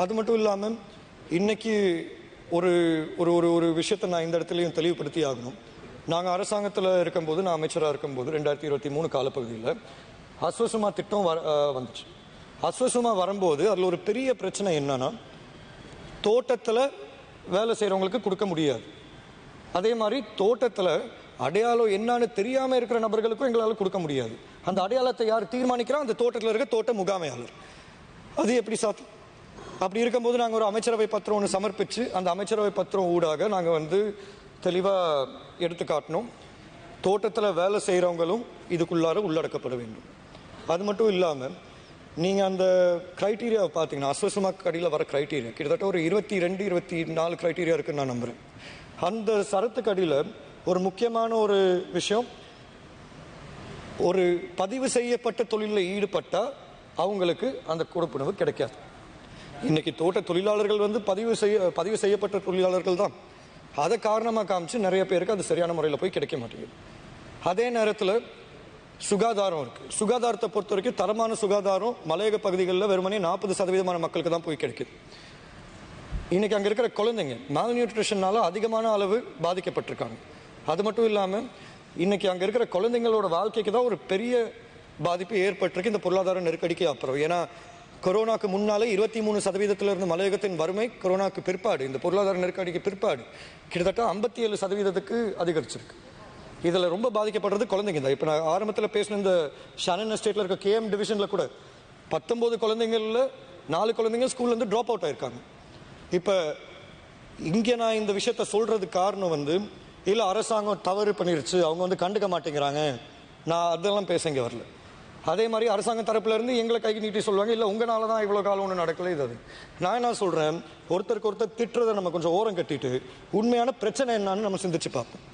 அது மட்டும் இல்லாமல் இன்னைக்கு ஒரு ஒரு ஒரு ஒரு விஷயத்தை நான் இந்த இடத்துலையும் தெளிவுபடுத்தி ஆகணும். நாங்கள் அரசாங்கத்தில் இருக்கும்போது, நான் அமைச்சராக இருக்கும்போது 2023 காலப்பகுதியில் அஸ்வசுமா திட்டம் வந்துச்சு. அஸ்வசுமா வரும்போது அதில் ஒரு பெரிய பிரச்சனை என்னன்னா, தோட்டத்தில் வேலை செய்கிறவங்களுக்கு கொடுக்க முடியாது. அதே மாதிரி தோட்டத்தில் அடையாளம் என்னன்னு தெரியாமல் இருக்கிற நபர்களுக்கும் எங்களால் கொடுக்க முடியாது. அந்த அடையாளத்தை யார் தீர்மானிக்கிறா? அந்த தோட்டத்தில் இருக்க தோட்ட முகாமையாளர். அது எப்படி சாத்தியம்? அப்படி இருக்கும்போது நாங்கள் ஒரு அமைச்சரவை பத்திரம் ஒன்று சமர்ப்பித்து, அந்த அமைச்சரவை பத்திரம் ஊடாக நாங்கள் தெளிவாக எடுத்து காட்டினோம். தோட்டத்தில் வேலை செய்கிறவங்களும் இதுக்குள்ளார உள்ளடக்கப்பட வேண்டும். அது மட்டும் இல்லாமல் நீங்கள் அந்த க்ரைட்டீரியாவை பார்த்தீங்கன்னா, அஸ்வசுமாக்கு அடியில் வர க்ரைட்டீரியா கிட்டத்தட்ட ஒரு 22-24 க்ரைட்டீரியா இருக்குன்னு நான் நம்புகிறேன். அந்த சரத்துக்கு அடியில் ஒரு முக்கியமான ஒரு விஷயம், ஒரு பதிவு செய்யப்பட்ட தொழிலில் ஈடுபட்டால் அவங்களுக்கு அந்த கொடுப்பனவு கிடைக்காது. இன்னைக்கு தோட்ட தொழிலாளர்கள் பதிவு செய்யப்பட்ட தொழிலாளர்கள் தான். அதை காரணமாக காமிச்சு நிறைய பேருக்கு அது சரியான முறையில் போய் கிடைக்க மாட்டேங்குது. அதே நேரத்தில் சுகாதாரம் இருக்குது. சுகாதாரத்தை பொறுத்த வரைக்கும் தரமான சுகாதாரம் மலையக பகுதிகளில் வெறுமனே 40% மக்களுக்கு தான் போய் கிடைக்குது. இன்னைக்கு அங்கே இருக்கிற குழந்தைங்க மால் நியூட்ரிஷனால அதிகமான அளவு பாதிக்கப்பட்டிருக்காங்க. அது மட்டும் இல்லாமல் இன்னைக்கு அங்கே இருக்கிற குழந்தைங்களோட வாழ்க்கைக்கு தான் ஒரு பெரிய பாதிப்பு ஏற்பட்டிருக்கு இந்த பொருளாதார நெருக்கடிக்கு அப்புறம். ஏன்னா கொரோனாக்கு முன்னாலே 23% இருந்த மலையகத்தின் வறுமை கொரோனாக்கு பிற்பாடு, இந்த பொருளாதார நெருக்கடிக்கு பிற்பாடு கிட்டத்தட்ட 57% அதிகரிச்சிருக்கு. இதில் ரொம்ப பாதிக்கப்படுறது குழந்தைங்க தான். இப்போ நான் ஆரம்பத்தில் பேசின இந்த ஷானன் எஸ்டேட்டில் இருக்க KM டிவிஷனில் கூட 19 குழந்தைங்களில் 4 குழந்தைங்க ஸ்கூல்லேருந்து ட்ராப் அவுட் ஆயிருக்காங்க. இப்போ இங்கே நான் இந்த விஷயத்த சொல்கிறதுக்கு காரணம் இல்லை அரசாங்கம் தவறு பண்ணிருச்சு, அவங்க கண்டுக்க மாட்டேங்கிறாங்க, நான் அதெல்லாம் பேச இங்கே வரல. அதே மாதிரி அரசாங்க தரப்புல இருந்து எங்களை கைக்கு நீட்டி சொல்லுவாங்க, இல்லை உங்களால தான் இவ்வளோ காலம் ஒன்று நடக்கல. இது நான் என்ன சொல்கிறேன், ஒருத்தருக்கு ஒருத்தர் திட்டுறதை நம்ம கொஞ்சம் ஓரம் கட்டிட்டு உண்மையான பிரச்சனை என்னன்னு நம்ம சிந்திச்சு பார்ப்போம்.